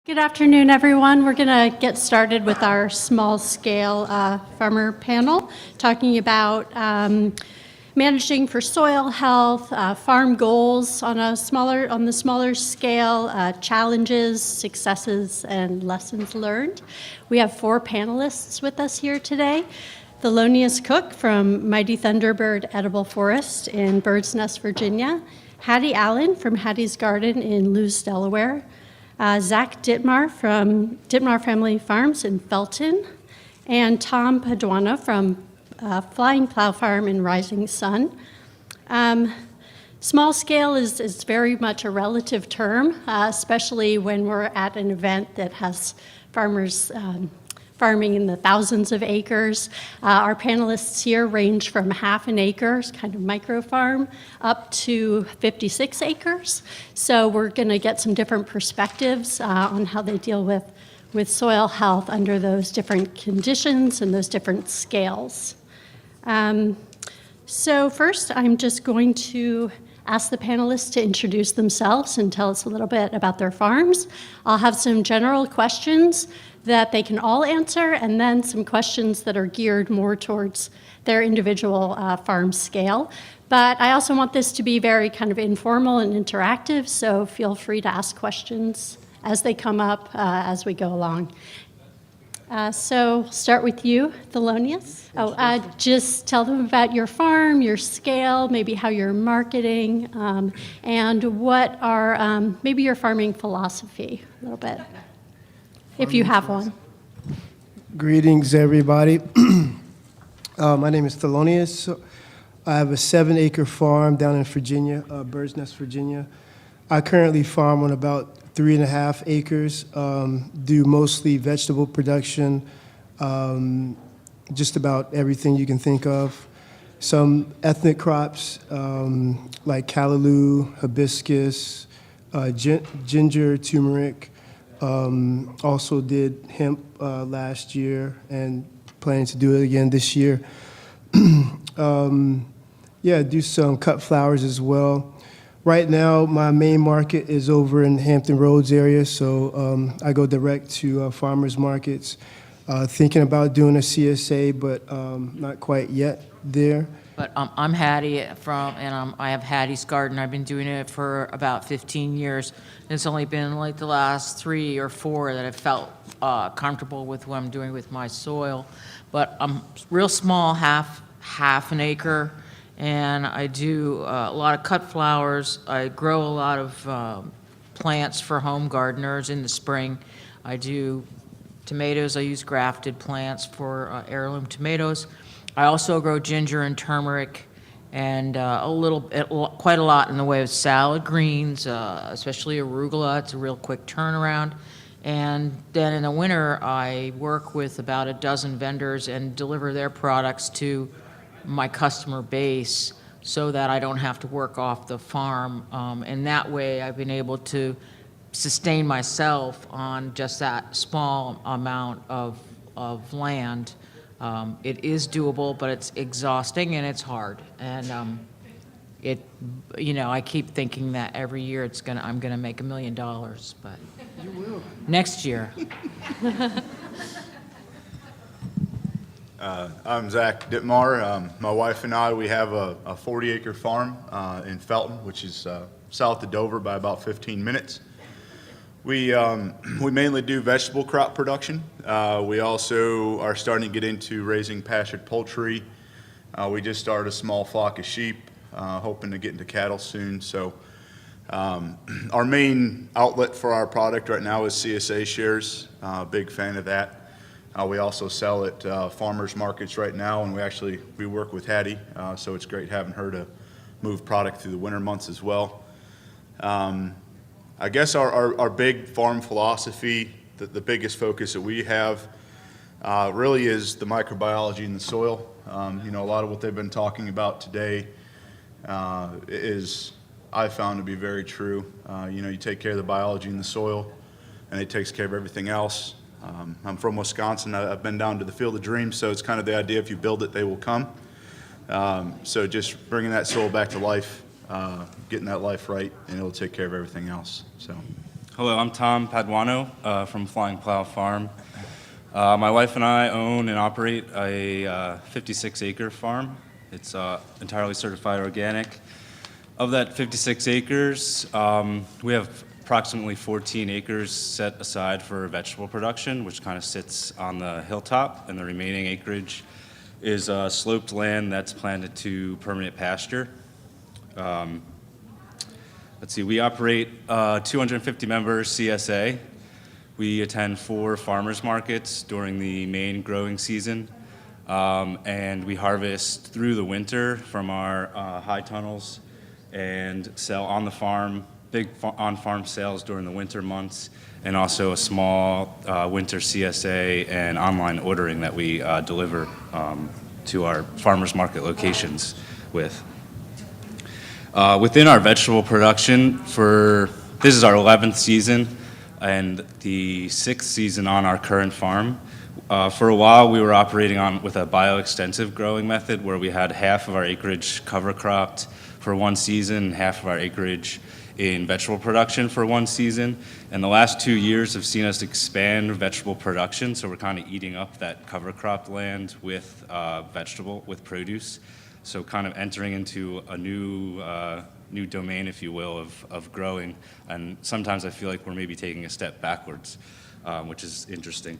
Good afternoon, everyone. We're going to get started with our small-scale farmer panel, talking about managing for soil health, farm goals on the smaller scale, challenges, successes, and lessons learned. We have 4 panelists with us here today. Thelonious Cook from Mighty Thunderbird Edible Forest in Bird's Nest, Virginia. Hattie Allen from Hattie's Garden in Lewes, Delaware. Zach Dittmar from Dittmar Family Farms in Felton, and Tom Paduano from Flying Plow Farm in Rising Sun. Small scale is very much a relative term, especially when we're at an event that has farmers farming in the thousands of acres. Our panelists here range from half an acre, kind of micro farm, up to 56 acres. So we're going to get some different perspectives on how they deal with soil health under those different conditions and those different scales. So first, I'm just going to ask the panelists to introduce themselves and tell us a little bit about their farms. I'll have some general questions that they can all answer, and then some questions that are geared more towards their individual farm scale. But I also want this to be very kind of informal and interactive, so feel free to ask questions as they come up as we go along. So start with you, Thelonious. Just tell them about your farm, your scale, maybe how you're marketing, and what are maybe your farming philosophy a little bit, if you have one. Greetings, everybody. My name is Thelonious. I have a 7-acre farm down in Virginia, Bird's Nest, Virginia. I currently farm on about 3.5 acres, do mostly vegetable production, just about everything you can think of. Some ethnic crops like callaloo, hibiscus, ginger, turmeric. Also did hemp last year and planning to do it again this year. Do some cut flowers as well. Right now, my main market is over in Hampton Roads area, so I go direct to farmers markets. Thinking about doing a CSA, but not quite yet there. But I'm Hattie I have Hattie's Garden. I've been doing it for about 15 years. It's only been like the last 3 or 4 that I've felt comfortable with what I'm doing with my soil. But I'm real small, half an acre, and I do a lot of cut flowers. I grow a lot of plants for home gardeners in the spring. I do tomatoes. I use grafted plants for heirloom tomatoes. I also grow ginger and turmeric, and quite a lot in the way of salad greens, especially arugula. It's a real quick turnaround. And then in the winter, I work with about a dozen vendors and deliver their products to my customer base so that I don't have to work off the farm. And that way, I've been able to sustain myself on just that small amount of land. It is doable, but it's exhausting and it's hard. And I keep thinking that every year I'm gonna make $1 million, but You will. next year. I'm Zach Dittmar. My wife and I, we have a 40-acre farm in Felton, which is south of Dover by about 15 minutes. We mainly do vegetable crop production. We also are starting to get into raising pastured poultry. We just started a small flock of sheep, hoping to get into cattle soon. So our main outlet for our product right now is CSA shares. Big fan of that. We also sell at farmers markets right now, and we work with Hattie, so it's great having her to move product through the winter months as well. I guess our big farm philosophy, the biggest focus that we have really is the microbiology in the soil. A lot of what they've been talking about today is, I found to be very true. You take care of the biology in the soil, and it takes care of everything else. I'm from Wisconsin. I've been down to the Field of Dreams, so it's kind of the idea, if you build it, they will come. So just bringing that soil back to life, getting that life right, and it'll take care of everything else. So Hello, I'm Tom Paduano from Flying Plow Farm. My wife and I own and operate a 56-acre farm. It's entirely certified organic. Of that 56 acres, we have approximately 14 acres set aside for vegetable production, which kind of sits on the hilltop, and the remaining acreage is sloped land that's planted to permanent pasture. Let's see, we operate 250-member CSA. We attend 4 farmers markets during the main growing season, and we harvest through the winter from our high tunnels and sell on the farm, big on-farm sales during the winter months, and also a small winter CSA and online ordering that we deliver to our farmers market locations with. Within our vegetable production, this is our 11th season and the 6th season on our current farm. For a while, we were operating with a bioextensive growing method where we had half of our acreage cover cropped for one season and half of our acreage in vegetable production for one season. And the last 2 years have seen us expand vegetable production, so we're kind of eating up that cover cropped land with produce. So kind of entering into a new domain, if you will, of growing. And sometimes I feel like we're maybe taking a step backwards, which is interesting.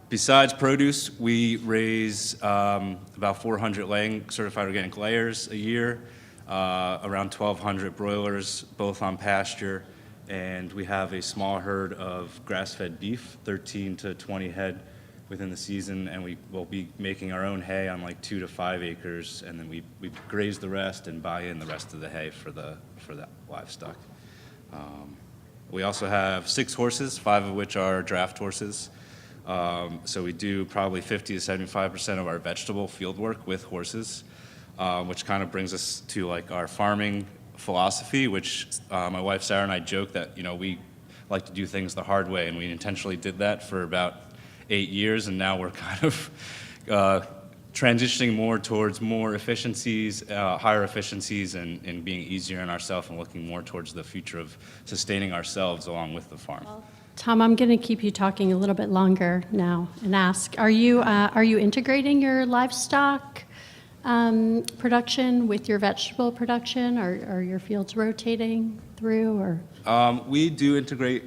Besides produce, we raise about 400 laying certified organic layers a year, around 1,200 broilers, both on pasture, and we have a small herd of grass-fed beef, 13 to 20 head within the season, and we will be making our own hay on like 2 to 5 acres, and then we graze the rest and buy in the rest of the hay for that livestock. We also have 6 horses, 5 of which are draft horses. So we do probably 50 to 75% of our vegetable field work with horses, which kind of brings us to like our farming philosophy, which my wife Sarah and I joke that we like to do things the hard way, and we intentionally did that for about 8 years, and now we're kind of transitioning more towards more efficiencies, higher efficiencies, and being easier on ourselves and looking more towards the future of sustaining ourselves along with the farm. Tom, I'm going to keep you talking a little bit longer now and ask, are you integrating your livestock production with your vegetable production? Are your fields rotating through? Or? We do integrate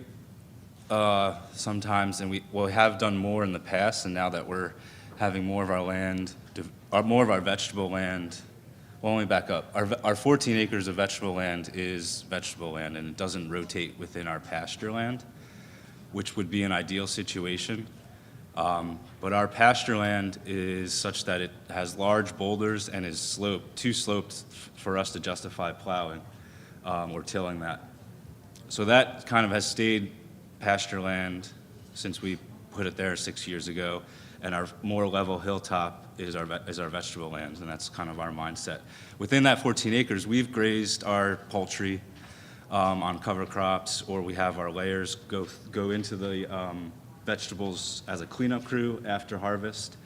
sometimes, and we have done more in the past, and now that we're having more of our land, more of our vegetable land. Well, let me back up. Our 14 acres of vegetable land is vegetable land, and it doesn't rotate within our pasture land, which would be an ideal situation. But our pasture land is such that it has large boulders and is too sloped for us to justify plowing or tilling that. So that kind of has stayed pasture land since we put it there 6 years ago, and our more level hilltop is our vegetable land, and that's kind of our mindset. Within that 14 acres, we've grazed our poultry on cover crops, or we have our layers go into the vegetables as a cleanup crew after harvest.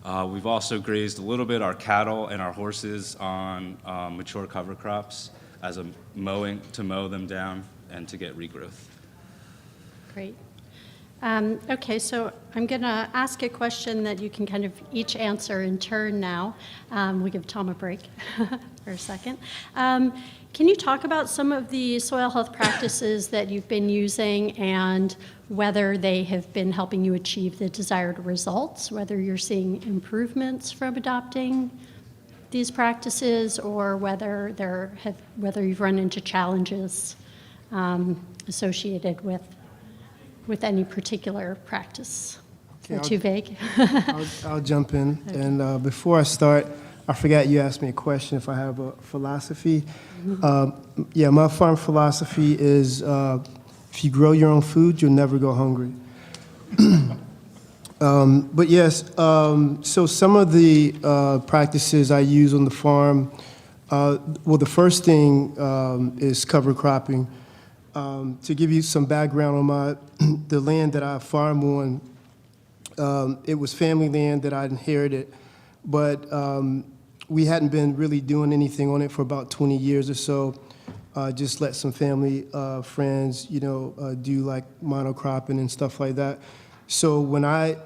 We've also grazed a little bit our cattle and our horses on mature cover crops as a mowing to mow them down and to get regrowth. Great. Okay, so I'm going to ask a question that you can kind of each answer in turn now. We'll give Tom a break for a second. Can you talk about some of the soil health practices that you've been using and whether they have been helping you achieve the desired results, whether you're seeing improvements from adopting these practices, or whether you've run into challenges associated with any particular practice? Okay, Too vague? I'll jump in. Okay. And before I start, I forgot you asked me a question if I have a philosophy. Yeah, my farm philosophy is if you grow your own food, you'll never go hungry. But yes, so some of the practices I use on the farm, well, the first thing is cover cropping. To give you some background on the land that I farm on, it was family land that I inherited, but we hadn't been really doing anything on it for about 20 years or so. just let some family, friends, do like monocropping and stuff like that. So when I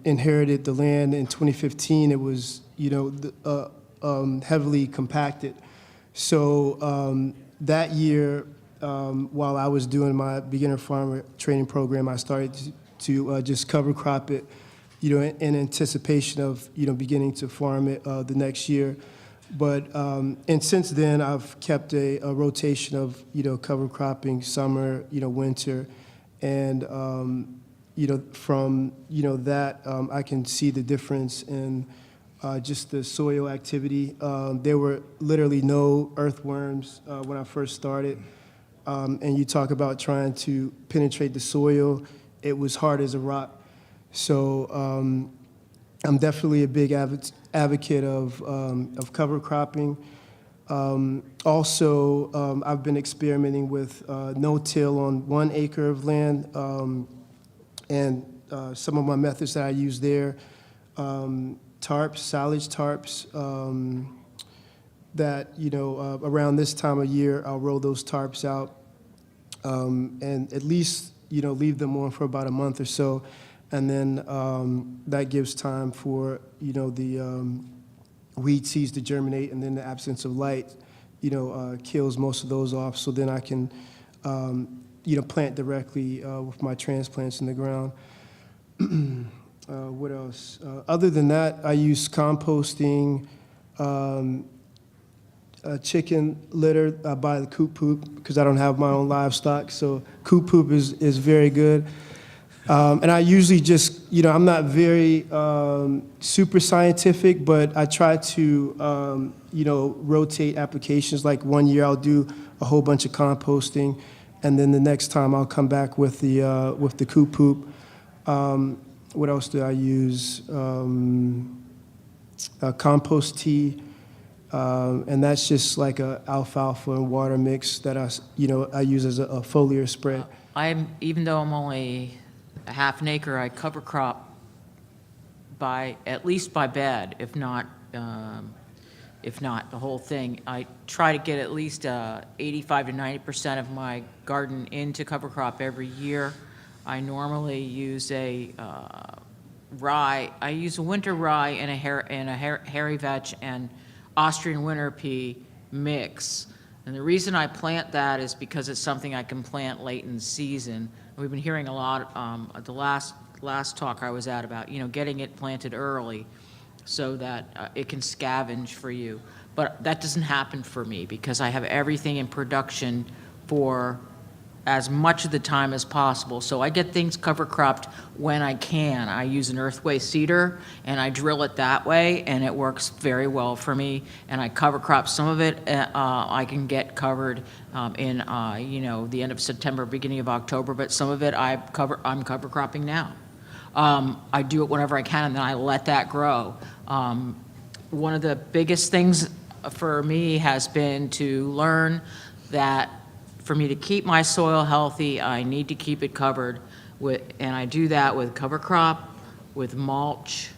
inherited the land in 2015, it was, heavily compacted. So that year, while I was doing my beginner farmer training program, I started to just cover crop it, in anticipation of, beginning to farm it the next year. But, and since then, I've kept a rotation of, cover cropping, summer, winter, and, from, that, I can see the difference in just the soil activity. There were literally no earthworms when I first started. And you talk about trying to penetrate the soil, it was hard as a rock. So I'm definitely a big advocate of cover cropping. Also, I've been experimenting with no-till on 1 acre of land, and some of my methods that I use there, tarps, silage tarps, that, around this time of year, I'll roll those tarps out, and at least, leave them on for about a month or so. And then that gives time for, the weed seeds to germinate, and then the absence of light, kills most of those off. So then I can, plant directly with my transplants in the ground. What else? Other than that, I use composting, chicken litter. I buy the coop poop because I don't have my own livestock. So coop poop is very good. And I usually just, I'm not very super scientific, but I try to, rotate applications. Like one year I'll do a whole bunch of composting, and then the next time I'll come back with the coop poop. What else do I use? Compost tea, and that's just like a alfalfa and water mix that I use as a foliar spread. Even though I'm only a half an acre, I cover crop at least by bed, if not the whole thing. I try to get at least 85 to 90% of my garden into cover crop every year. I normally use a rye. I use a winter rye and a hairy vetch and Austrian winter pea mix. And the reason I plant that is because it's something I can plant late in the season. We've been hearing a lot at the last talk I was at about, getting it planted early so that it can scavenge for you. But that doesn't happen for me because I have everything in production for as much of the time as possible. So I get things cover cropped when I can. I use an earthway seeder and I drill it that way, and it works very well for me. And I cover crop some of it. I can get covered in the end of September, beginning of October, but some of it I'm cover cropping now. I do it whenever I can, and then I let that grow. One of the biggest things for me has been to learn that for me to keep my soil healthy, I need to keep it covered and I do that with cover crop, with mulch,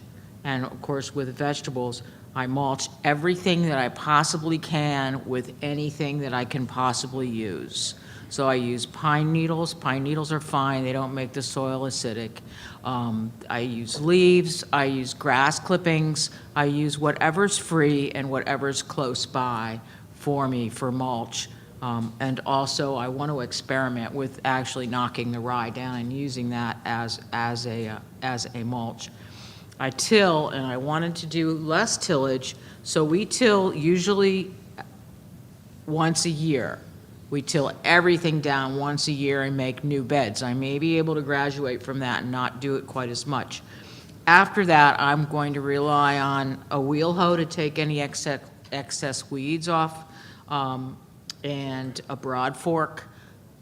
and of course with vegetables. I mulch everything that I possibly can with anything that I can possibly use. So I use pine needles. Pine needles are fine. They don't make the soil acidic. I use leaves. I use grass clippings. I use whatever's free and whatever's close by for me for mulch. And also, I want to experiment with actually knocking the rye down and using that as a mulch. I till, and I wanted to do less tillage, so we till usually once a year. We till everything down once a year and make new beds. I may be able to graduate from that and not do it quite as much. After that, I'm going to rely on a wheel hoe to take any excess weeds off. And a broad fork.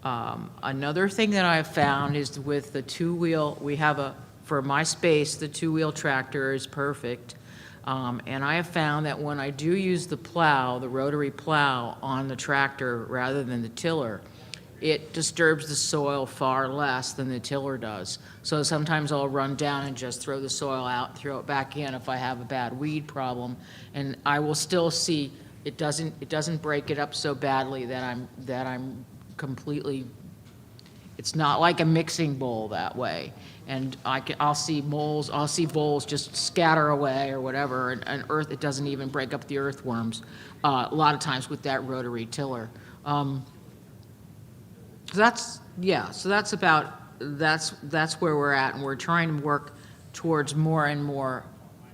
Another thing that I've found is with the two-wheel, for my space, the two-wheel tractor is perfect. And I have found that when I do use the plow, the rotary plow on the tractor rather than the tiller, it disturbs the soil far less than the tiller does. So sometimes I'll run down and just throw the soil out, throw it back in if I have a bad weed problem, and I will still see it doesn't break it up so badly that I'm completely, it's not like a mixing bowl that way. And I'll see bowls just scatter away or whatever, and earth, it doesn't even break up the earthworms, a lot of times with that rotary tiller. So that's where we're at, and we're trying to work towards more and more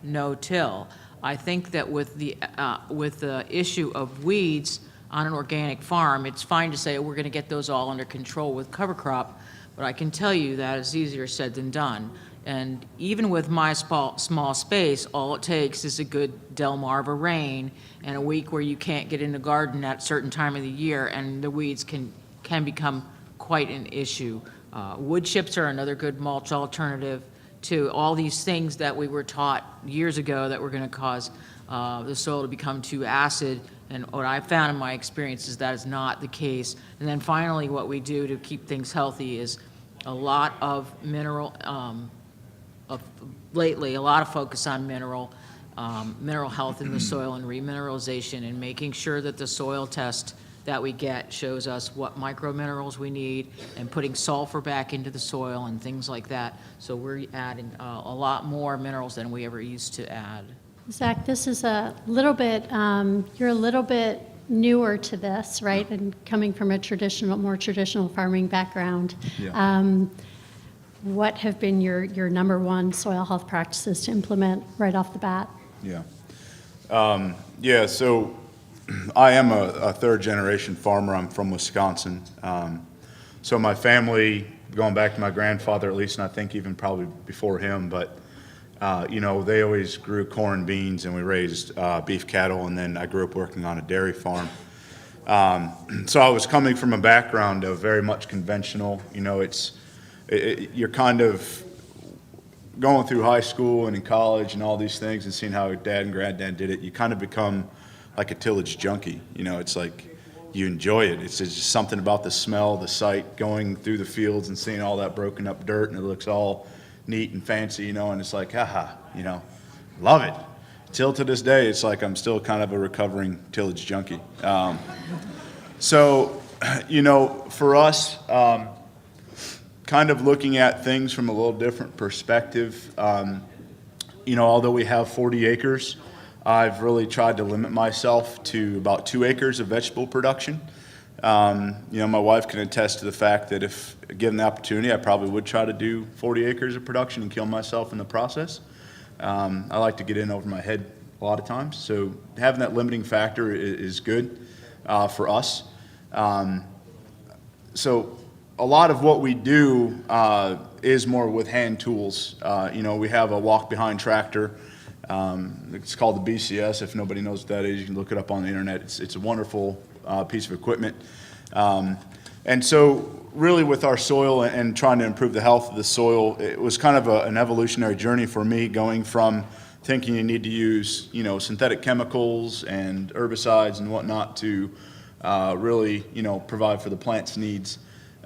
no-till. I think that with the issue of weeds on an organic farm, it's fine to say we're going to get those all under control with cover crop, but I can tell you that is easier said than done. And even with my small space, all it takes is a good Delmarva rain and a week where you can't get in the garden at a certain time of the year, and the weeds can become quite an issue. Wood chips are another good mulch alternative to all these things that we were taught years ago that were going to cause the soil to become too acid. And what I found in my experience is that is not the case. And then finally, what we do to keep things healthy is a lot of lately, a lot of focus on mineral health in the soil and remineralization, and making sure that the soil test that we get shows us what microminerals we need, and putting sulfur back into the soil and things like that. So we're adding a lot more minerals than we ever used to add. Zach, this is a little bit, you're a little bit newer to this, right? And coming from a more traditional farming background. Yeah. What have been your number one soil health practices to implement right off the bat? Yeah. So I am a third-generation farmer. I'm from Wisconsin. So my family, going back to my grandfather at least, and I think even probably before him, but, they always grew corn, beans, and we raised beef cattle, and then I grew up working on a dairy farm. So I was coming from a background of very much conventional. You're kind of going through high school and in college and all these things and seeing how dad and granddad did it. You kind of become like a tillage junkie. It's like you enjoy it. It's just something about the smell, the sight, going through the fields and seeing all that broken up dirt, and it looks all neat and fancy, and it's like, love it. Till to this day, it's like I'm still kind of a recovering tillage junkie. For us, kind of looking at things from a little different perspective, although we have 40 acres, I've really tried to limit myself to about 2 acres of vegetable production. My wife can attest to the fact that if given the opportunity, I probably would try to do 40 acres of production and kill myself in the process. I like to get in over my head a lot of times, so having that limiting factor is good for us. So a lot of what we do is more with hand tools. We have a walk-behind tractor. It's called the BCS. If nobody knows what that is, you can look it up on the internet. It's a wonderful piece of equipment. And so really with our soil and trying to improve the health of the soil, it was kind of an evolutionary journey for me, going from thinking you need to use, synthetic chemicals and herbicides and whatnot to really, provide for the plant's needs.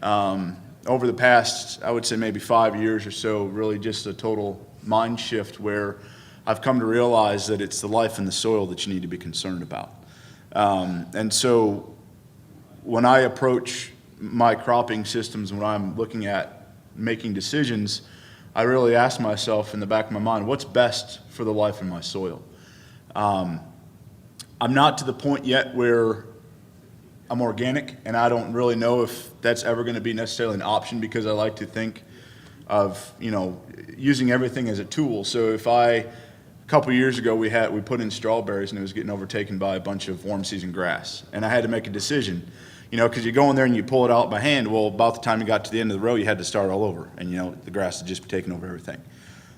Over the past, I would say maybe 5 years or so, really just a total mind shift where I've come to realize that it's the life in the soil that you need to be concerned about. And so when I approach my cropping systems, when I'm looking at making decisions, I really ask myself in the back of my mind, what's best for the life in my soil? I'm not to the point yet where I'm organic, and I don't really know if that's ever going to be necessarily an option, because I like to think of, using everything as a tool. So if a couple years ago we put in strawberries and it was getting overtaken by a bunch of warm season grass, and I had to make a decision, because you go in there and you pull it out by hand. Well, about the time you got to the end of the row, you had to start all over, and the grass had just been taking over everything.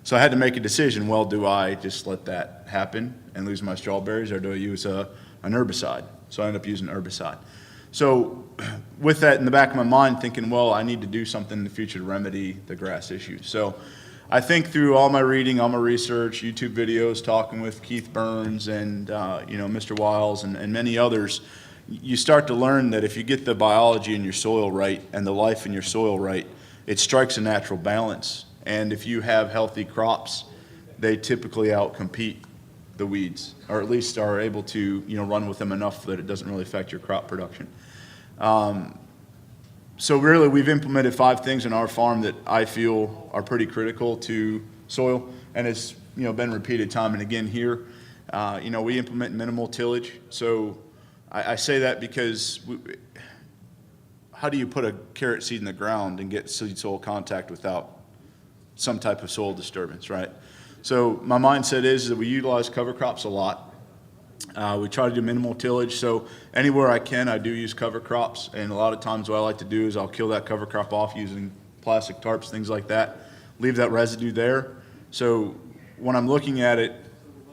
So I had to make a decision. Well, do I just let that happen and lose my strawberries, or do I use an herbicide? So I ended up using herbicide. So with that in the back of my mind, thinking, well, I need to do something in the future to remedy the grass issue. So I think through all my reading, all my research, YouTube videos, talking with Keith Burns and Mr. Wiles and many others, you start to learn that if you get the biology in your soil right and the life in your soil right, it strikes a natural balance. And if you have healthy crops, they typically outcompete the weeds, or at least are able to, run with them enough that it doesn't really affect your crop production. So really, we've implemented 5 things in our farm that I feel are pretty critical to soil, and it's been repeated time and again here. We implement minimal tillage. So I say that because how do you put a carrot seed in the ground and get seed soil contact without some type of soil disturbance, right? So my mindset is that we utilize cover crops a lot. We try to do minimal tillage, so anywhere I can, I do use cover crops, and a lot of times what I like to do is I'll kill that cover crop off using plastic tarps, things like that, leave that residue there. So when I'm looking at it,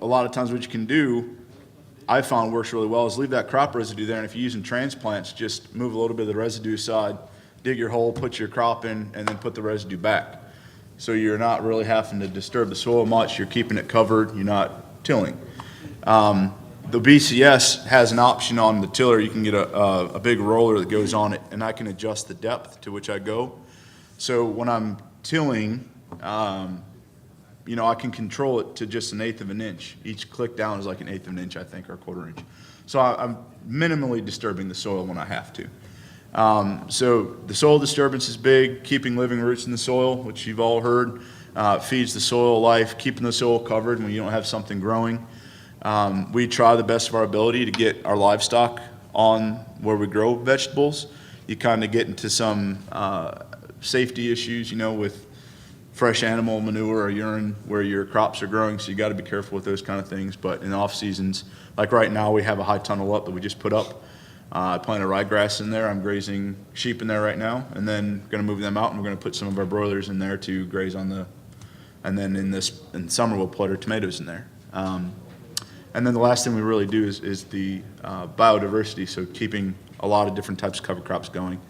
a lot of times what you can do, I found works really well, is leave that crop residue there, and if you're using transplants, just move a little bit of the residue aside, dig your hole, put your crop in, and then put the residue back. So you're not really having to disturb the soil much, you're keeping it covered, you're not tilling. The BCS has an option on the tiller. You can get a big roller that goes on it, and I can adjust the depth to which I go. So when I'm tilling, I can control it to just 1/8 of an inch. Each click down is like 1/8 of an inch, I think, or 1/4 inch. So I'm minimally disturbing the soil when I have to. So the soil disturbance is big, keeping living roots in the soil, which you've all heard, feeds the soil life, keeping the soil covered when you don't have something growing. We try the best of our ability to get our livestock on where we grow vegetables. You kind of get into some safety issues, with fresh animal manure or urine where your crops are growing, so you got to be careful with those kind of things. But in the off seasons, like right now, we have a high tunnel up that we just put up. I planted ryegrass in there. I'm grazing sheep in there right now, and then going to move them out, and we're going to put some of our broilers in there to graze on the. And then in summer we'll put our tomatoes in there. And then the last thing we really do is the biodiversity, so keeping a lot of different types of cover crops going.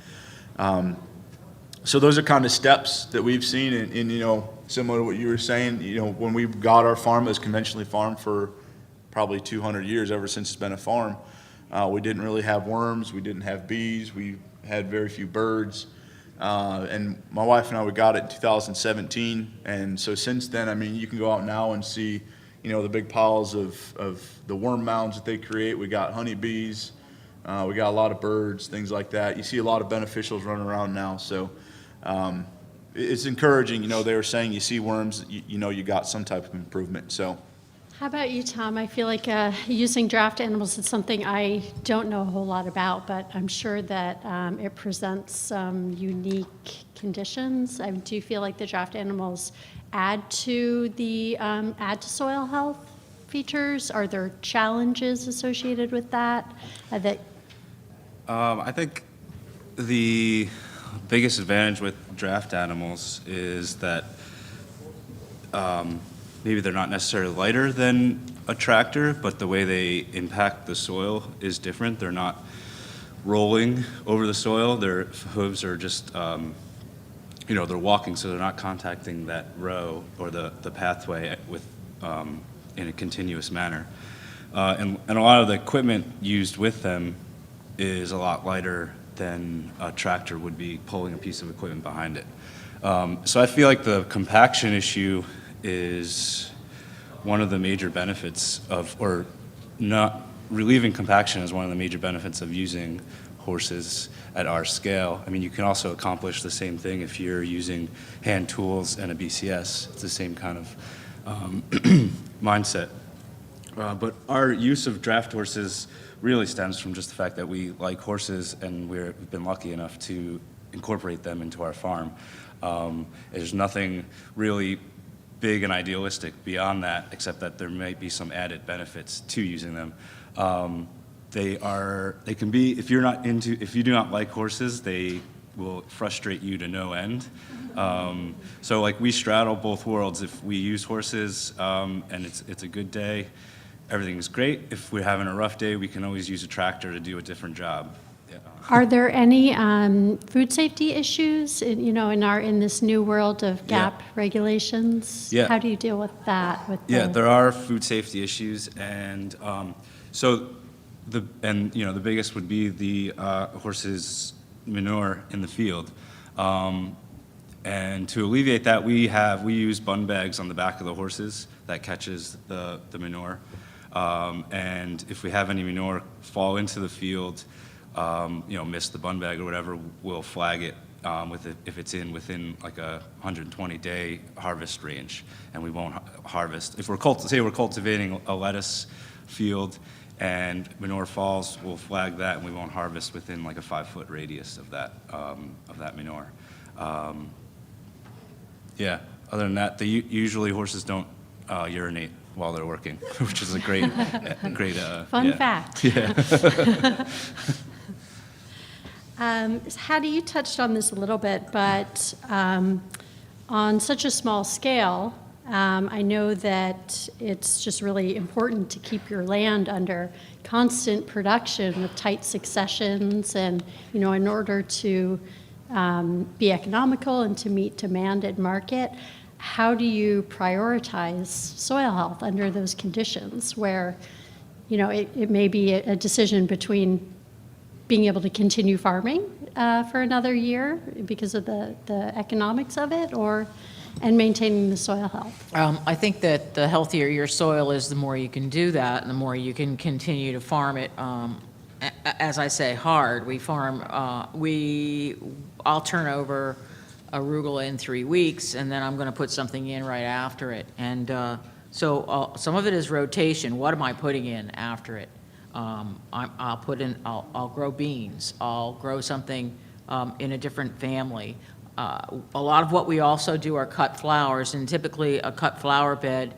So those are kind of steps that we've seen, and similar to what you were saying, when we got our farm, it was conventionally farmed for probably 200 years, ever since it's been a farm. We didn't really have worms, we didn't have bees, we had very few birds. And my wife and I, we got it in 2017, and so since then, you can go out now and see the big piles of the worm mounds that they create. We got honeybees, we got a lot of birds, things like that. You see a lot of beneficials running around now, so it's encouraging. They were saying you see worms, you got some type of improvement. So, How about you, Tom? I feel like using draft animals is something I don't know a whole lot about, but I'm sure that it presents some unique conditions. Do you feel like the draft animals add to soil health features? Are there challenges associated with that? I think the biggest advantage with draft animals is that maybe they're not necessarily lighter than a tractor, but the way they impact the soil is different. They're not rolling over the soil. Their hooves are just, they're walking, so they're not contacting that row or the pathway with in a continuous manner. And a lot of the equipment used with them is a lot lighter than a tractor would be pulling a piece of equipment behind it. So I feel like the compaction issue is one of the major benefits or not relieving compaction is one of the major benefits of using horses at our scale. You can also accomplish the same thing if you're using hand tools and a BCS. It's the same kind of mindset. But our use of draft horses really stems from just the fact that we like horses, and we've been lucky enough to incorporate them into our farm. There's nothing really big and idealistic beyond that, except that there might be some added benefits to using them. They can be, if you do not like horses, they will frustrate you to no end. So like we straddle both worlds. If we use horses and it's a good day, everything's great. If we're having a rough day, we can always use a tractor to do a different job. Yeah. Are there any food safety issues, in this new world of GAP regulations? Yeah. How do you deal with that? There are food safety issues, and the biggest would be the horses' manure in the field. And to alleviate that, we use bun bags on the back of the horses that catches the manure. And if we have any manure fall into the field, miss the bun bag or whatever, we'll flag it if it's within like a 120-day harvest range, and we won't harvest. If we're cultivating a lettuce field and manure falls, we'll flag that, and we won't harvest within like a 5-foot radius of that manure. Yeah. Other than that, usually horses don't urinate while they're working, which is a great. Fun fact. Yeah. Hattie, you touched on this a little bit, but on such a small scale, I know that it's just really important to keep your land under constant production with tight successions, and in order to be economical and to meet demand at market. How do you prioritize soil health under those conditions where, it may be a decision between being able to continue farming for another year because of the economics of it, and maintaining the soil health? I think that the healthier your soil is, the more you can do that, and the more you can continue to farm it. As I say, hard. We farm. I'll turn over arugula in 3 weeks, and then I'm going to put something in right after it. And so some of it is rotation. What am I putting in after it? I'll grow beans. I'll grow something in a different family. A lot of what we also do are cut flowers, and typically a cut flower bed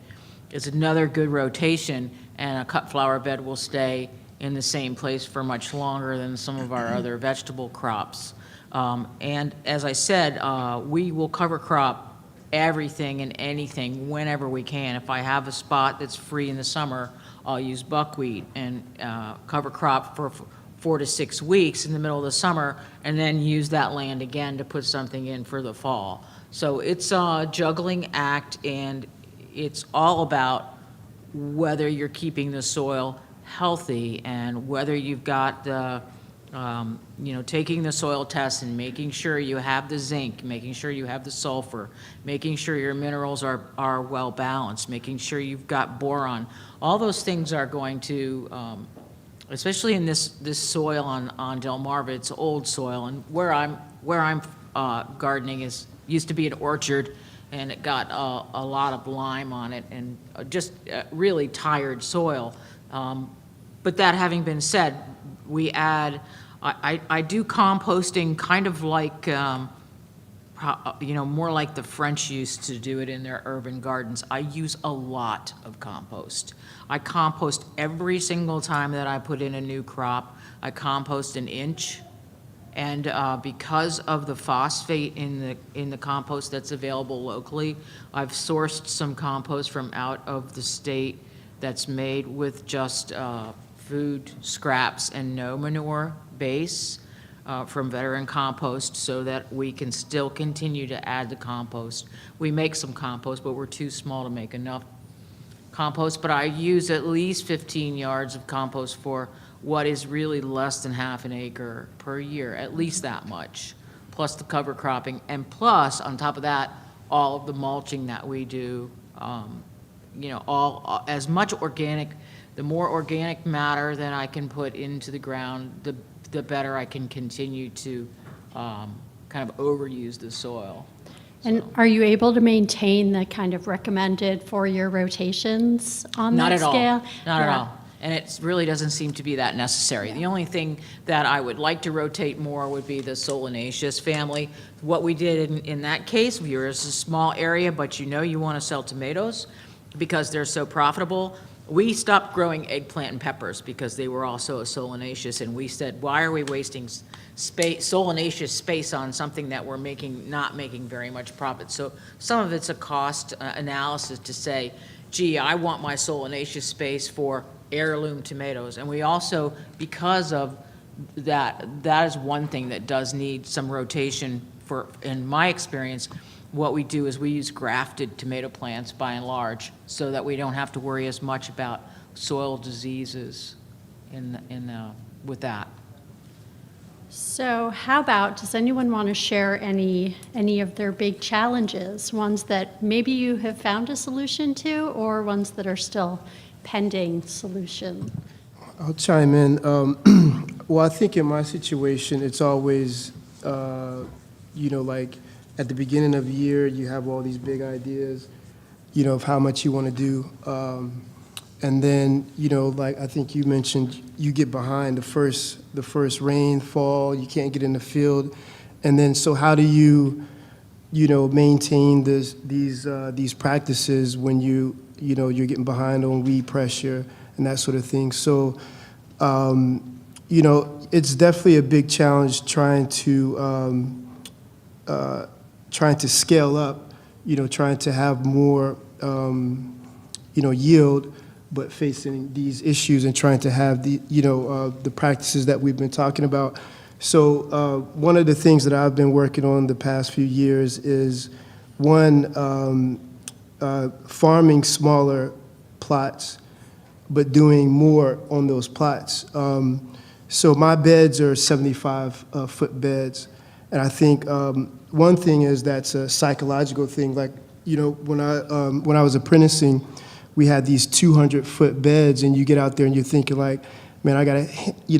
is another good rotation, and a cut flower bed will stay in the same place for much longer than some of our other vegetable crops. And as I said, we will cover crop everything and anything whenever we can. If I have a spot that's free in the summer, I'll use buckwheat and cover crop for 4 to 6 weeks in the middle of the summer, and then use that land again to put something in for the fall. So it's a juggling act, and it's all about whether you're keeping the soil healthy and whether you've got the taking the soil tests and making sure you have the zinc, making sure you have the sulfur, making sure your minerals are well balanced, making sure you've got boron. All those things are going to, especially in this soil on Delmarva, it's old soil, and where I'm gardening used to be an orchard, and it got a lot of lime on it, and just really tired soil. But that having been said, we add. I do composting kind of like, more like the French used to do it in their urban gardens. I use a lot of compost. I compost every single time that I put in a new crop. I compost an inch, and because of the phosphate in the compost that's available locally, I've sourced some compost from out of the state that's made with just food scraps and no manure base from Veteran Compost, so that we can still continue to add the compost. We make some compost, but we're too small to make enough compost. But I use at least 15 yards of compost for what is really less than half an acre per year, at least that much, plus the cover cropping, and plus, on top of that, all of the mulching that we do, all as much organic. The more organic matter that I can put into the ground, the better I can continue to kind of overuse the soil. And are you able to maintain the kind of recommended 4-year rotations on Not that at scale? all. Not at all. And it really doesn't seem to be that necessary. The only thing that I would like to rotate more would be the solanaceous family. What we did in that case, we were a small area, but you want to sell tomatoes because they're so profitable. We stopped growing eggplant and peppers because they were also solanaceous, and we said, why are we wasting solanaceous space on something that we're not making very much profit? So some of it's a cost analysis to say, gee, I want my solanaceous space for heirloom tomatoes. And we also, because of that is one thing that does need some rotation for, in my experience. What we do is we use grafted tomato plants by and large, so that we don't have to worry as much about soil diseases with that. So how about, does anyone want to share any of their big challenges, ones that maybe you have found a solution to, or ones that are still pending solution? I'll chime in. Well, I think in my situation, it's always, like at the beginning of the year, you have all these big ideas, of how much you want to do. And then, like I think you mentioned, you get behind the first rain, fall, you can't get in the field. And then, so how do you, maintain these practices when you're getting behind on weed pressure and that sort of thing? So, it's definitely a big challenge trying to scale up, trying to have more, yield, but facing these issues and trying to have the practices that we've been talking about. So one of the things that I've been working on the past few years is, one, farming smaller plots, but doing more on those plots. So my beds are 75-foot beds, and I think one thing is that's a psychological thing. Like, when I was apprenticing, we had these 200-foot beds, and you get out there and you're thinking like, man, I gotta,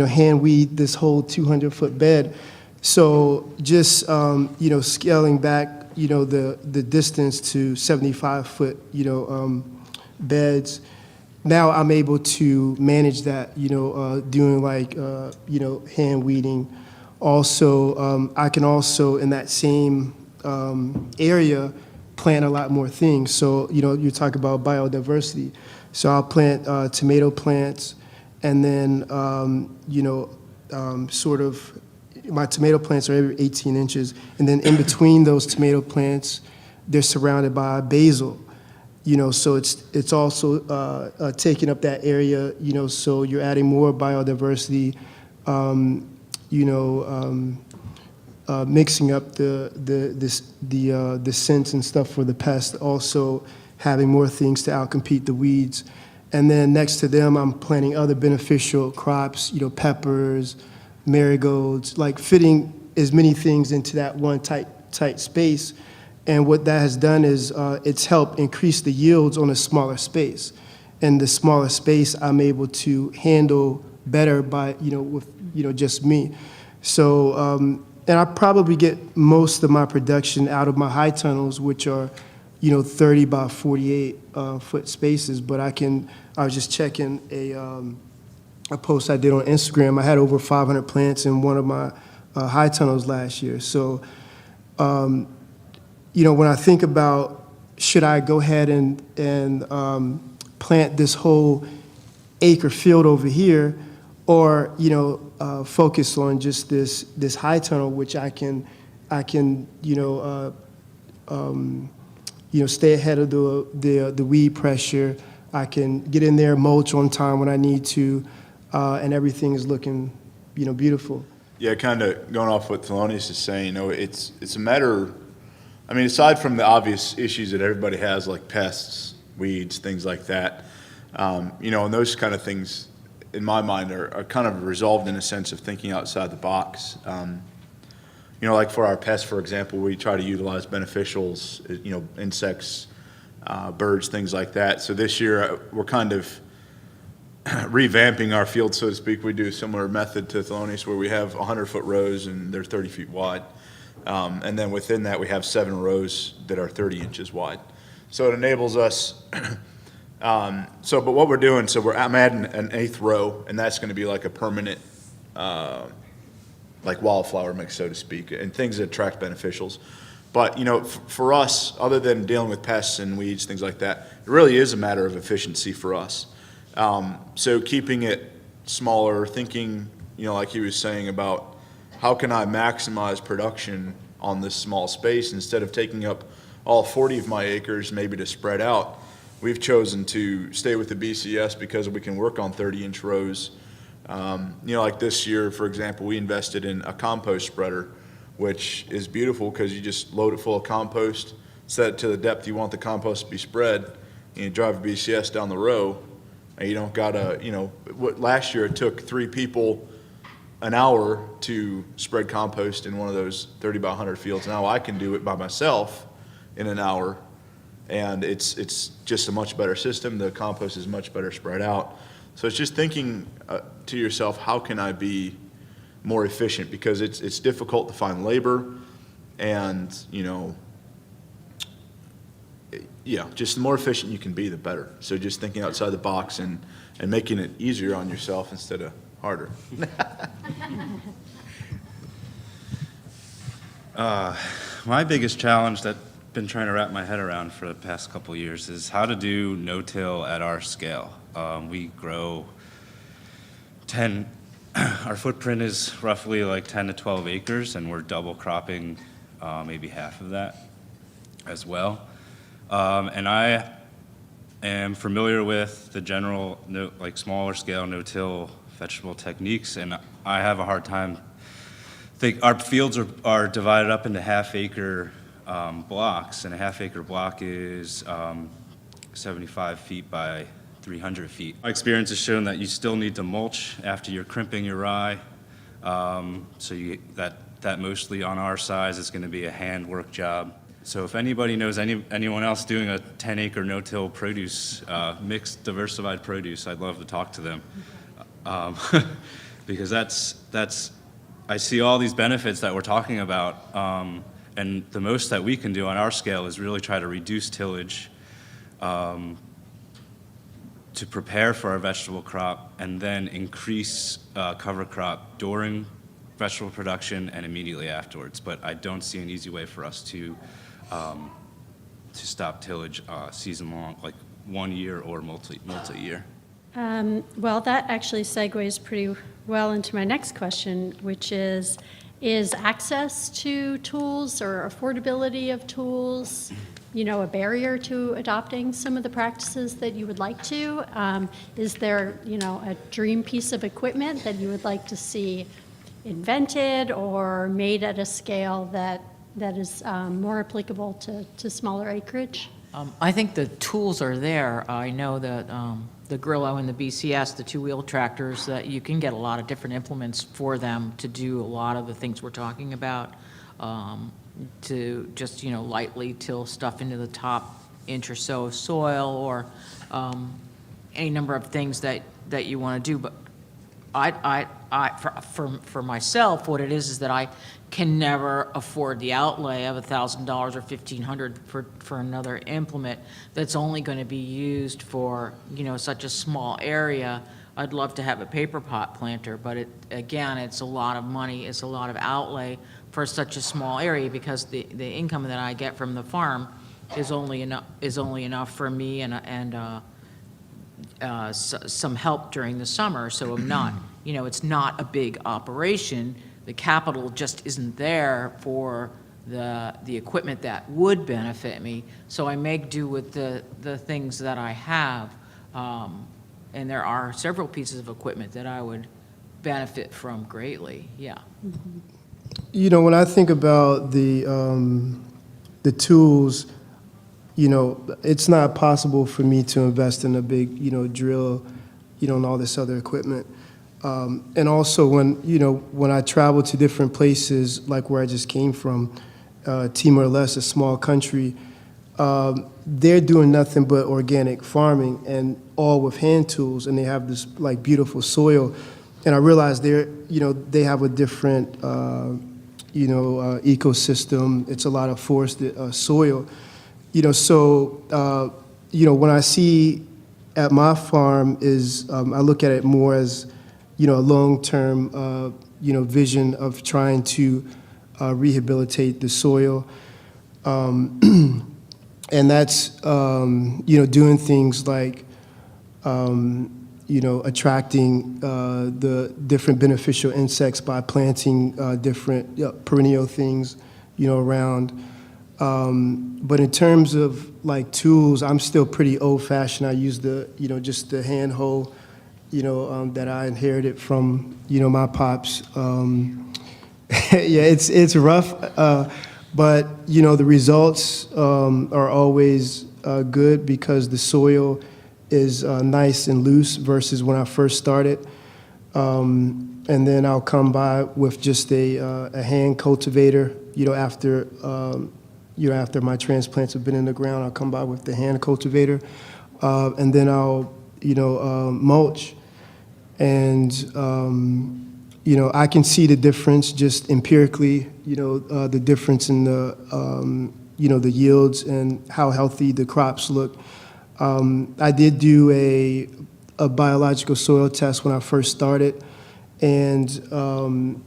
hand weed this whole 200-foot bed. So just, scaling back, the distance to 75-foot, beds. Now I'm able to manage that, doing like, hand weeding. Also, I can also, in that same area, plant a lot more things. So, you talk about biodiversity. So I'll plant tomato plants, and then, sort of, my tomato plants are every 18 inches, and then in between those tomato plants, they're surrounded by basil. So it's also taking up that area, so you're adding more biodiversity, mixing up the scents and stuff for the pests, also having more things to outcompete the weeds. And then next to them, I'm planting other beneficial crops, peppers, marigolds, like fitting as many things into that one tight space. And what that has done is it's helped increase the yields on a smaller space. And the smaller space, I'm able to handle better by, with, just me. So, and I probably get most of my production out of my high tunnels, which are, 30 by 48 foot spaces. But I was just checking a post I did on Instagram. I had over 500 plants in one of my high tunnels last year. So, when I think about, should I go ahead and plant this whole acre field over here, or focus on just this high tunnel, which I can stay ahead of the weed pressure. I can get in there, mulch on time when I need to, and everything is looking beautiful. Yeah, kind of going off what Thelonious is saying, it's a matter. I mean, aside from the obvious issues that everybody has, like pests, weeds, things like that, and those kind of things, in my mind, are kind of resolved in a sense of thinking outside the box. Like for our pests, for example, we try to utilize beneficials, insects, birds, things like that. So this year, we're kind of revamping our field, so to speak. We do a similar method to Thelonious, where we have 100-foot rows and they're 30 feet wide. And then within that, we have 7 rows that are 30 inches wide. So it enables us, but what we're doing, I'm adding an 8th row, and that's going to be like a permanent, like wildflower mix, so to speak, and things that attract beneficials. But, for us, other than dealing with pests and weeds, things like that, it really is a matter of efficiency for us. So keeping it smaller, thinking, like he was saying about, how can I maximize production on this small space instead of taking up all 40 of my acres, maybe to spread out? We've chosen to stay with the BCS because we can work on 30-inch rows. Like this year, for example, we invested in a compost spreader, which is beautiful because you just load it full of compost, set it to the depth you want the compost to be spread, and you drive a BCS down the row, and you don't gotta, last year it took 3 people an hour to spread compost in one of those 30 by 100 fields. Now I can do it by myself in an hour, and it's just a much better system. The compost is much better spread out. So it's just thinking to yourself, how can I be more efficient? Because it's difficult to find labor, and just the more efficient you can be, the better. So just thinking outside the box and making it easier on yourself instead of harder. My biggest challenge that I've been trying to wrap my head around for the past couple of years is how to do no-till at our scale. We grow our footprint is roughly like 10 to 12 acres, and we're double cropping maybe half of that as well. And I am familiar with the general, smaller scale no-till vegetable techniques, and I have a hard time. Our fields are divided up into half-acre blocks, and a half-acre block is 75 feet by 300 feet. My experience has shown that you still need to mulch after you're crimping your rye, so that mostly on our size is going to be a handwork job. So if anybody knows anyone else doing a 10-acre no-till produce, mixed diversified produce, I'd love to talk to them. Because I see all these benefits that we're talking about, and the most that we can do on our scale is really try to reduce tillage to prepare for our vegetable crop, and then increase cover crop during vegetable production and immediately afterwards. But I don't see an easy way for us to stop tillage season long, like 1 year or multi-year. Well, that actually segues pretty well into my next question, which is access to tools or affordability of tools, a barrier to adopting some of the practices that you would like to? Is there, a dream piece of equipment that you would like to see invented or made at a scale that is more applicable to smaller acreage? I think the tools are there. I know that the Grillo and the BCS, the two-wheel tractors, that you can get a lot of different implements for them to do a lot of the things we're talking about, to just, lightly till stuff into the top inch or so of soil, or any number of things that you want to do. But for myself, what it is that I can never afford the outlay of $1,000 or $1,500 for another implement that's only going to be used for such a small area. I'd love to have a paper pot planter, but it's a lot of money, it's a lot of outlay for such a small area, because the income that I get from the farm is only enough for me and some help during the summer. So I'm not, it's not a big operation. The capital just isn't there for the equipment that would benefit me. So I make do with the things that I have. And there are several pieces of equipment that I would benefit from greatly. Yeah. When I think about the tools, it's not possible for me to invest in a big, drill, and all this other equipment. And also when I travel to different places, like where I just came from, Timor-Leste, a small country, they're doing nothing but organic farming, and all with hand tools, and they have this beautiful soil. And I realize they have a different, ecosystem. It's a lot of forested soil. So when I see at my farm I look at it more as, a long-term, vision of trying to rehabilitate the soil. And that's, doing things like, attracting the different beneficial insects by planting different perennial things, around. But in terms of tools, I'm still pretty old-fashioned. I use just the hand hoe, that I inherited from, my pops. Yeah, it's rough, but the results are always good, because the soil is nice and loose versus when I first started. And And then I'll come by with just a hand cultivator, after, after my transplants have been in the ground, I'll come by with the hand cultivator. And then I'll, mulch. And, I can see the difference just empirically, the difference in the, the yields and how healthy the crops look. I did do a biological soil test when I first started. And, the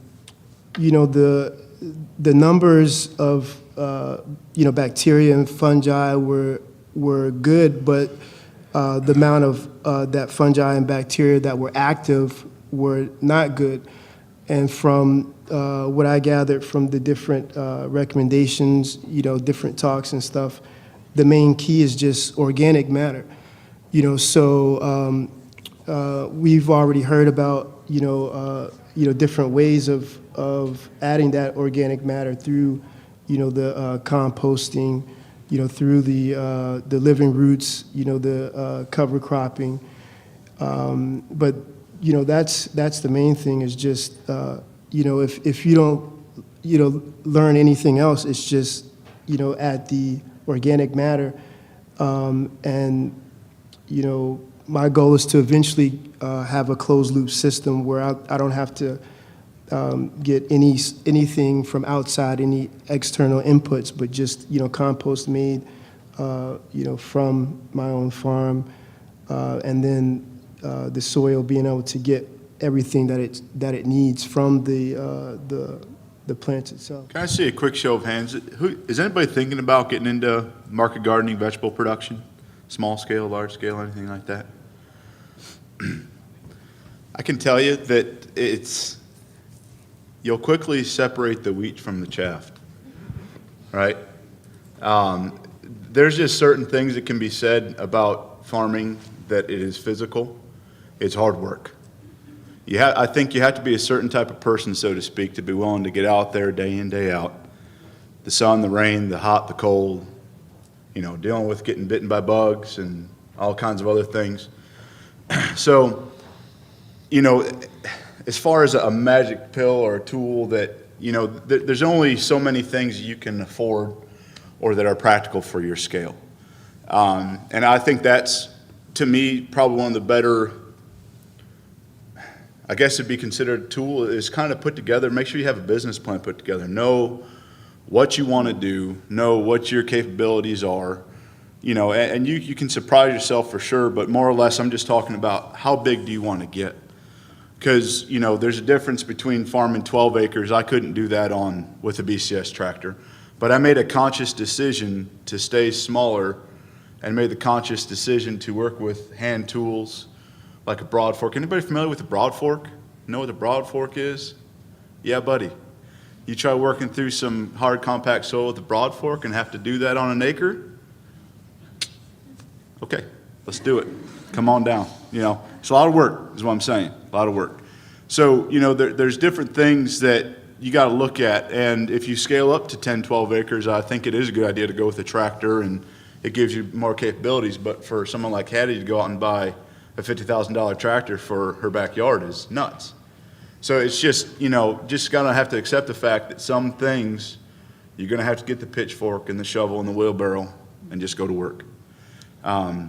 numbers of, bacteria and fungi were good, but the amount of that fungi and bacteria that were active were not good. And from what I gathered from the different recommendations, different talks and stuff, the main key is just organic matter. So we've already heard about, different ways of adding that organic matter through, the composting, through the living roots, the cover cropping. But, that's the main thing is just, if you don't, learn anything else, it's just, add the organic matter. And, my goal is to eventually have a closed loop system where I don't have to get anything from outside, any external inputs, but just compost made from my own farm, and then the soil being able to get everything that it needs from the plants itself. Can I see a quick show of hands? Is anybody thinking about getting into market gardening, vegetable production? Small scale, large scale, anything like that? I can tell you that you'll quickly separate the wheat from the chaff, right? There's just certain things that can be said about farming that it is physical. It's hard work. I think you have to be a certain type of person, so to speak, to be willing to get out there day in, day out. The sun, the rain, the hot, the cold, dealing with getting bitten by bugs and all kinds of other things. So, as far as a magic pill or a tool that, there's only so many things you can afford or that are practical for your scale. And I think that's, to me, probably one of the better, I guess it'd be considered a tool, is kind of put together, make sure you have a business plan put together. Know what you want to do, know what your capabilities are, and you can surprise yourself for sure, but more or less I'm just talking about how big do you want to get? Because, there's a difference between farming 12 acres. I couldn't do that with a BCS tractor, but I made a conscious decision to stay smaller and made the conscious decision to work with hand tools like a broad fork. Anybody familiar with a broad fork? Know what a broad fork is? Yeah, buddy. You try working through some hard compact soil with a broad fork and have to do that on an acre? Okay, let's do it. Come on down. It's a lot of work is what I'm saying, a lot of work. So, there's different things that you got to look at. And if you scale up to 10, 12 acres, I think it is a good idea to go with a tractor and it gives you more capabilities. But for someone like Hattie to go out and buy a $50,000 tractor for her backyard is nuts. So it's just, just got to have to accept the fact that some things you're going to have to get the pitchfork and the shovel and the wheelbarrow and just go to work. Yeah,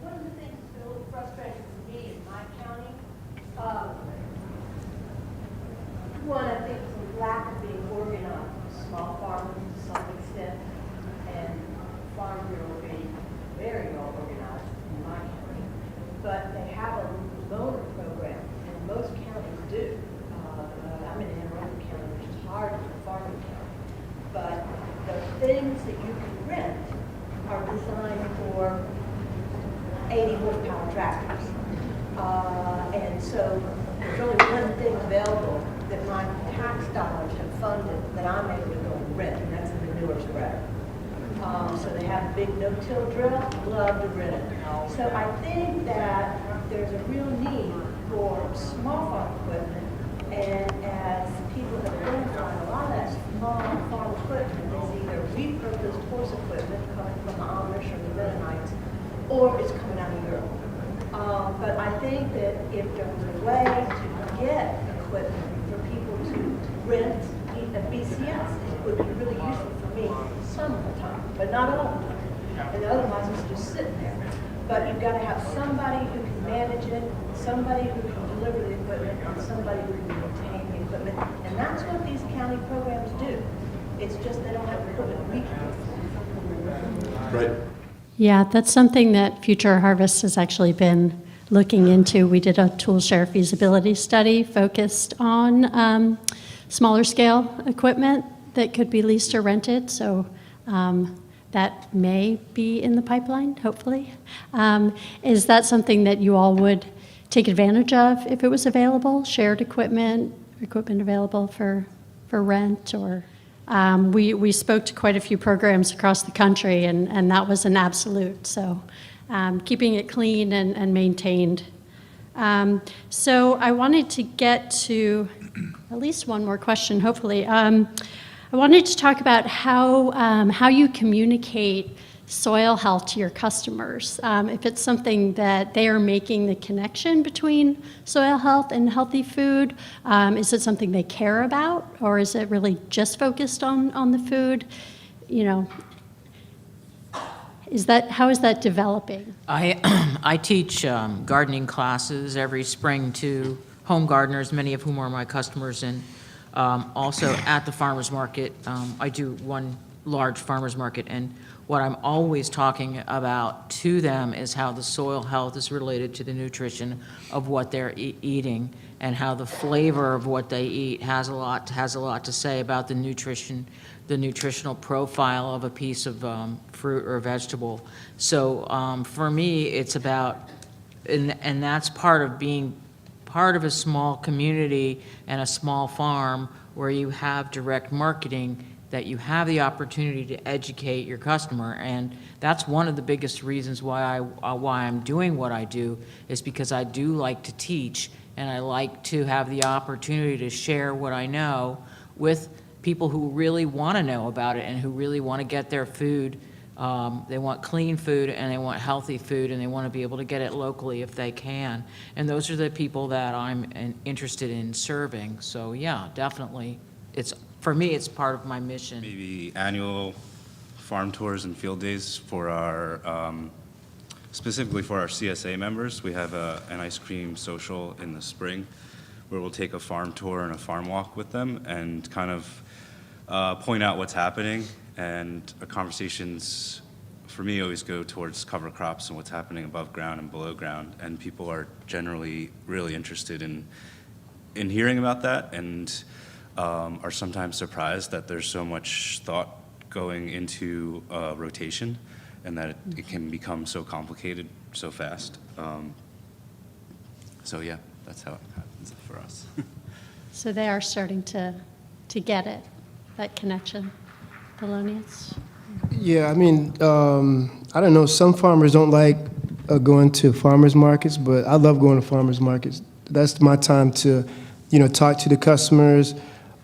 one of the things that's a little frustrating for me in my county, one, I think is the lack of being organized. Small farmers to some extent, and Farm Bureau being very well organized in my county. But they have a loaner program, and most counties do. I'm in Anne Arundel County, which is hard for a farming county. But the things that you can rent are designed for 80 horsepower tractors. And so there's only one thing available that my tax dollars have funded that I'm able to go and rent, and that's a manure spreader. So they have a big no-till drill, love to rent it. So I think that there's a real need for small farm equipment, and as people have identified, a lot of that small farm equipment is either repurposed horse equipment coming from the Amish or the Mennonites, or it's coming out of Europe. But I think that if there was a way to get equipment for people to rent a BCS, it would be really useful for me some of the time, but not all the time. And otherwise, it's just sitting there. But you've got to have somebody who can manage it, somebody who can deliver the equipment, and somebody who can maintain the equipment. And that's what these county programs do. It's just they don't have equipment we can do. Right. Yeah, that's something that Future Harvest has actually been looking into. We did a tool share feasibility study focused on smaller scale equipment that could be leased or rented. So that may be in the pipeline, hopefully. Is that something that you all would take advantage of if it was available? Shared equipment available for rent, or we spoke to quite a few programs across the country, and that was an absolute. So keeping it clean and maintained. So I wanted to get to at least one more question, hopefully. I wanted to talk about how you communicate soil health to your customers. If it's something that they are making the connection between soil health and healthy food, is it something they care about, or is it really just focused on the food? You know, how is that developing? I teach gardening classes every spring to home gardeners, many of whom are my customers, and also at the farmers market. I do one large farmers market, and what I'm always talking about to them is how the soil health is related to the nutrition of what they're eating, and how the flavor of what they eat has a lot to say about the nutritional profile of a piece of fruit or vegetable. So for me, it's about, and that's part of being part of a small community and a small farm where you have direct marketing, that you have the opportunity to educate your customer. And that's one of the biggest reasons why I'm doing what I do, is because I do like to teach, and I like to have the opportunity to share what I know with people who really want to know about it and who really want to get their food. They want clean food, and they want healthy food, and they want to be able to get it locally if they can. And those are the people that I'm interested in serving. So yeah, definitely. For me, it's part of my mission. Maybe annual farm tours and field days for our, specifically for our CSA members. We have an ice cream social in the spring where we'll take a farm tour and a farm walk with them and kind of point out what's happening. And our conversations, for me, always go towards cover crops and what's happening above ground and below ground. And people are generally really interested in hearing about that, and are sometimes surprised that there's so much thought going into rotation, and that it can become so complicated so fast. So yeah, that's how it happens for us. So they are starting to get it, that connection. Thelonious? Yeah, I mean, I don't know, some farmers don't like going to farmers markets, but I love going to farmers markets. That's my time to, talk to the customers.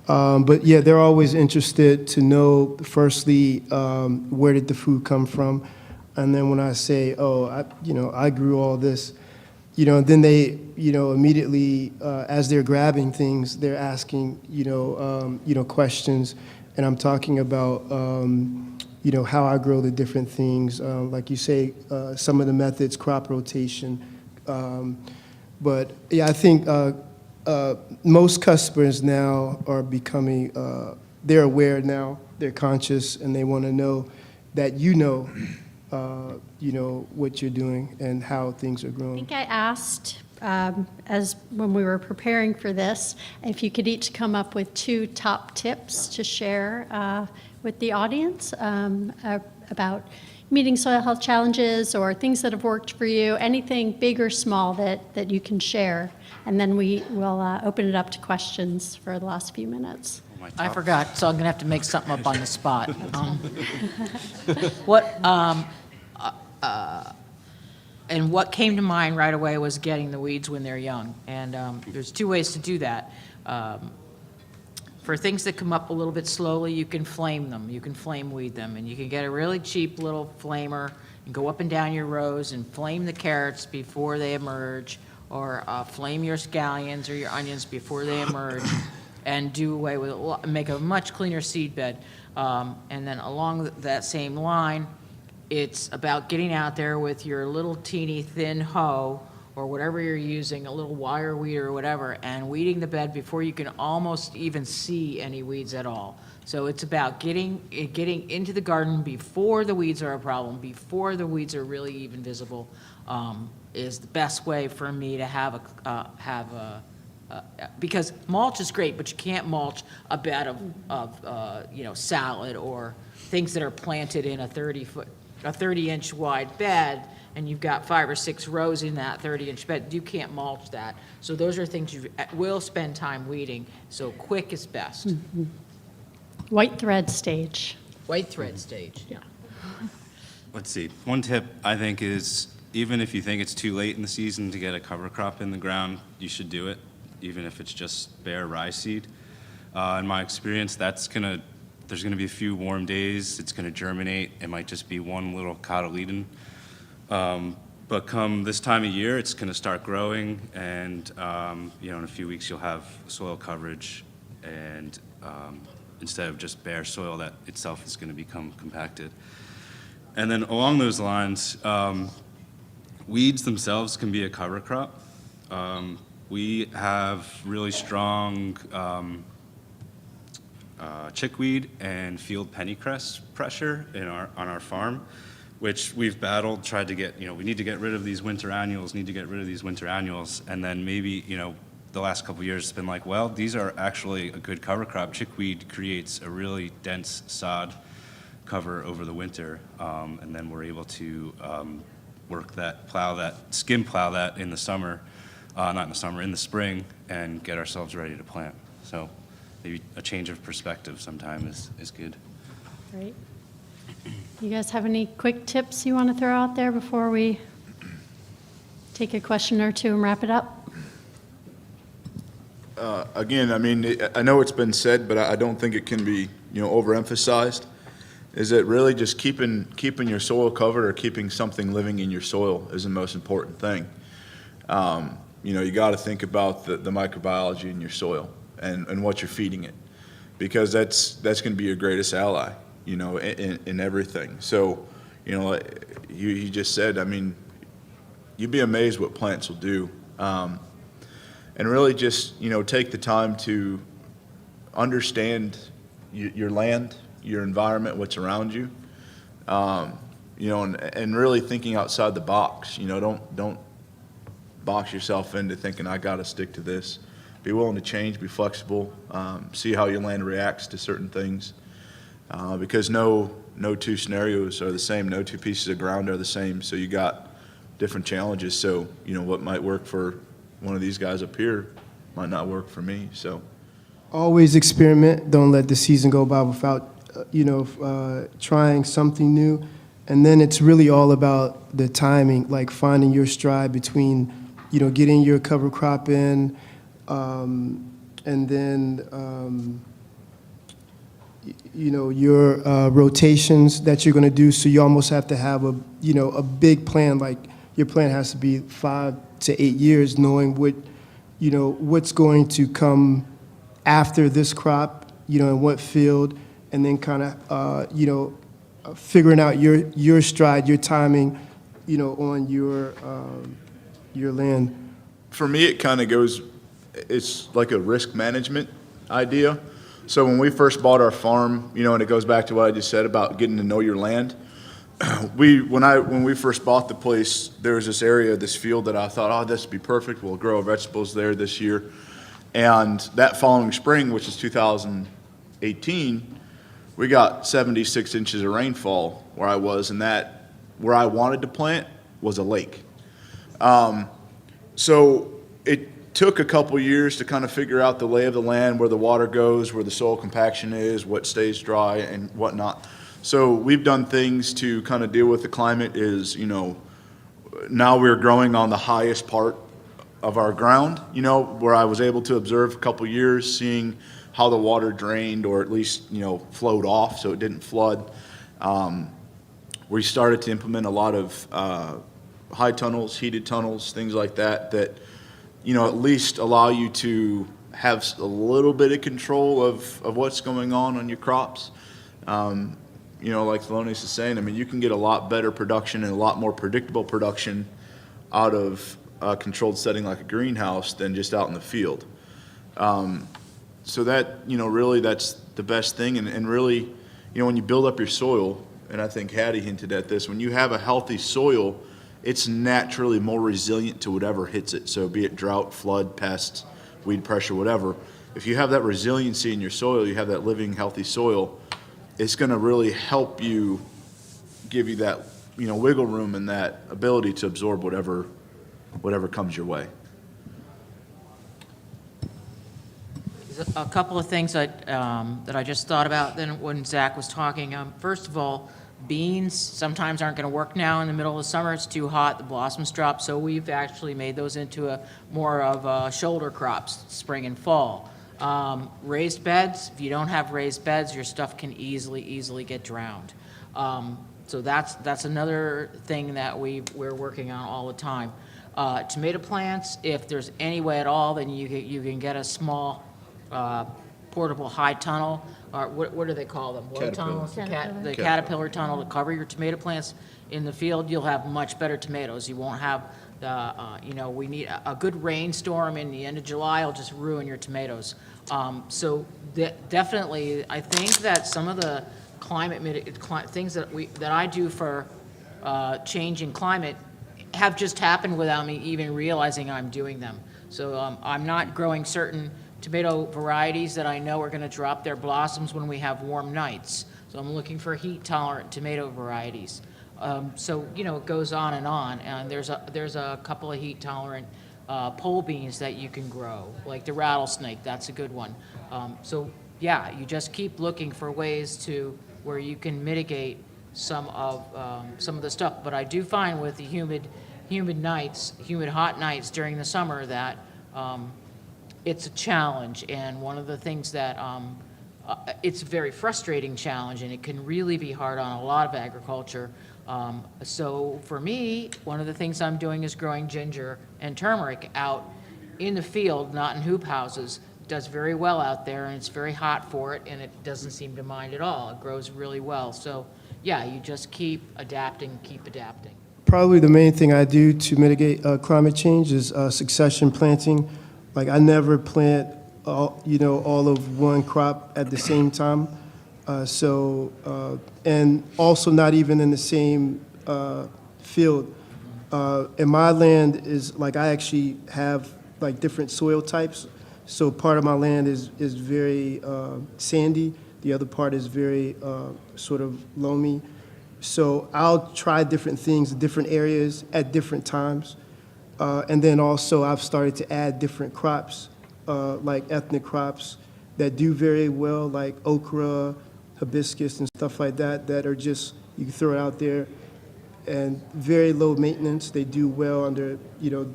But yeah, they're always interested to know, firstly, where did the food come from? And then when I say, I grew all this, then they, immediately, as they're grabbing things, they're asking, questions. And I'm talking about, how I grow the different things. Like you say, some of the methods, crop rotation. But yeah, I think most customers now are becoming, they're aware now, they're conscious, and they want to know that what you're doing and how things are I growing. think I asked, as when we were preparing for this, if you could each come up with 2 top tips to share with the audience about meeting soil health challenges or things that have worked for you, anything big or small that you can share. And then we will open it up to questions for the last few minutes. I forgot, so I'm going to have to make something up on the spot. And what came to mind right away was getting the weeds when they're young. And there's 2 ways to do that. For things that come up a little bit slowly, you can flame them, you can flame weed them, and you can get a really cheap little flamer and go up and down your rows and flame the carrots before they emerge, or flame your scallions or your onions before they emerge, and do away with, make a much cleaner seed bed. And then along that same line, it's about getting out there with your little teeny thin hoe, or whatever you're using, a little wire weeder or whatever, and weeding the bed before you can almost even see any weeds at all. So it's about getting into the garden before the weeds are a problem, before the weeds are really even visible, is the best way for me to have because mulch is great, but you can't mulch a bed of salad or things that are planted in a 30-inch wide bed, and you've got 5 or 6 rows in that 30-inch bed. You can't mulch that. So those are things you will spend time weeding, so quick is best. White thread stage. White thread stage. Yeah. Let's see. One tip I think is, even if you think it's too late in the season to get a cover crop in the ground, you should do it, even if it's just bare rye seed. In my experience, there's gonna be a few warm days. It's gonna germinate. It might just be one little cotyledon. But come this time of year, it's gonna start growing, and in a few weeks you'll have soil coverage, and instead of just bare soil that itself is gonna become compacted. And then along those lines, weeds themselves can be a cover crop. We have really strong chickweed and field pennycress pressure on our farm, which we've battled, tried to get, we need to get rid of these winter annuals, and then maybe, the last couple of years it's been like, well, these are actually a good cover crop. Chickweed creates a really dense sod cover over the winter, and then we're able to skim plow that in the summer, in the spring, and get ourselves ready to plant. So maybe a change of perspective sometime is good. Great. You guys have any quick tips you want to throw out there before we take a question or two and wrap it up? Again, I mean, I know it's been said, but I don't think it can be, overemphasized. Is it really just keeping your soil covered, or keeping something living in your soil is the most important thing. You got to think about the microbiology in your soil and what you're feeding it, because that's going to be your greatest ally, in everything. So, you just said, I mean, you'd be amazed what plants will do. And really just, take the time to understand your land, your environment, what's around you, and really thinking outside the box. Don't box yourself into thinking, I got to stick to this. Be willing to change, be flexible, see how your land reacts to certain things, because no two scenarios are the same, no two pieces of ground are the same, so you got different challenges. So, what might work for one of these guys up here might not work for me, so. Always experiment. Don't let the season go by without, trying something new. And then it's really all about the timing, like finding your stride between, getting your cover crop in, and then, your rotations that you're going to do. So you almost have to have a big plan. Like your plan has to be 5 to 8 years, knowing what's going to come after this crop, in what field, and then kind of, figuring out your stride, your timing, on your land. For me, it kind of goes, it's like a risk management idea. So when we first bought our farm, and it goes back to what I just said about getting to know your land. When we first bought the place, there was this area, this field that I thought, oh, this would be perfect. We'll grow vegetables there this year. And that following spring, which is 2018, we got 76 inches of rainfall where I was, and where I wanted to plant was a lake. So it took a couple years to kind of figure out the lay of the land, where the water goes, where the soil compaction is, what stays dry and whatnot. So we've done things to kind of deal with the climate is, now we're growing on the highest part of our ground, where I was able to observe a couple years, seeing how the water drained, or at least, flowed off so it didn't flood. We started to implement a lot of high tunnels, heated tunnels, things like that, at least allow you to have a little bit of control of what's going on your crops. Like Thelonious is saying, I mean, you can get a lot better production and a lot more predictable production out of a controlled setting like a greenhouse than just out in the field. So that, really that's the best thing. And really, when you build up your soil, and I think Hattie hinted at this, when you have a healthy soil, it's naturally more resilient to whatever hits it. So be it drought, flood, pests, weed pressure, whatever. If you have that resiliency in your soil, you have that living, healthy soil, it's going to really help you, give you that, wiggle room and that ability to absorb whatever comes your way. A couple of things that I just thought about then when Zach was talking. First of all, beans sometimes aren't going to work now in the middle of the summer. It's too hot, the blossoms drop, so we've actually made those into more of shoulder crops, spring and fall. Raised beds, if you don't have raised beds, your stuff can easily get drowned. So that's another thing that we're working on all the time. Tomato plants, if there's any way at all, then you can get a small portable high tunnel, or what do they call them? What tunnels? The caterpillar tunnel to cover your tomato plants in the field. You'll have much better tomatoes. You won't have we need a good rainstorm in the end of July will just ruin your tomatoes. So definitely, I think that some of the things that I do for changing climate have just happened without me even realizing I'm doing them. So I'm not growing certain tomato varieties that I know are going to drop their blossoms when we have warm nights. So I'm looking for heat-tolerant tomato varieties. So it goes on, and there's a couple of heat-tolerant pole beans that you can grow, like the rattlesnake. That's a good one. So yeah, you just keep looking for ways to where you can mitigate some of the stuff. But I do find with the humid hot nights during the summer that it's a challenge, and one of the things that it's a very frustrating challenge, and it can really be hard on a lot of agriculture. So for me, one of the things I'm doing is growing ginger and turmeric out in the field, not in hoop houses. It does very well out there, and it's very hot for it, and it doesn't seem to mind at all. It grows really well. So yeah, you just keep adapting. Probably the main thing I do to mitigate climate change is succession planting. Like I never plant all of one crop at the same time. And also not even in the same field. And my land is like, I actually have like different soil types. So part of my land is very sandy. The other part is very sort of loamy. So I'll try different things in different areas at different times. And then also I've started to add different crops, like ethnic crops that do very well, like okra, hibiscus, and stuff like that, that are just, you can throw it out there, and very low maintenance. They do well under,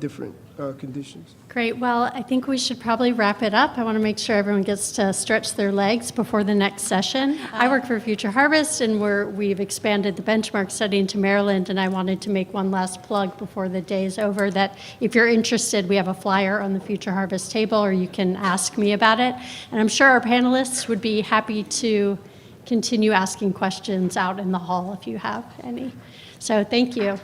different conditions. Great. Well, I think we should probably wrap it up. I want to make sure everyone gets to stretch their legs before the next session. I work for Future Harvest, and we've expanded the benchmark study into Maryland, and I wanted to make one last plug before the day is over that if you're interested, we have a flyer on the Future Harvest table, or you can ask me about it. And I'm sure our panelists would be happy to continue asking questions out in the hall if you have any. So thank you.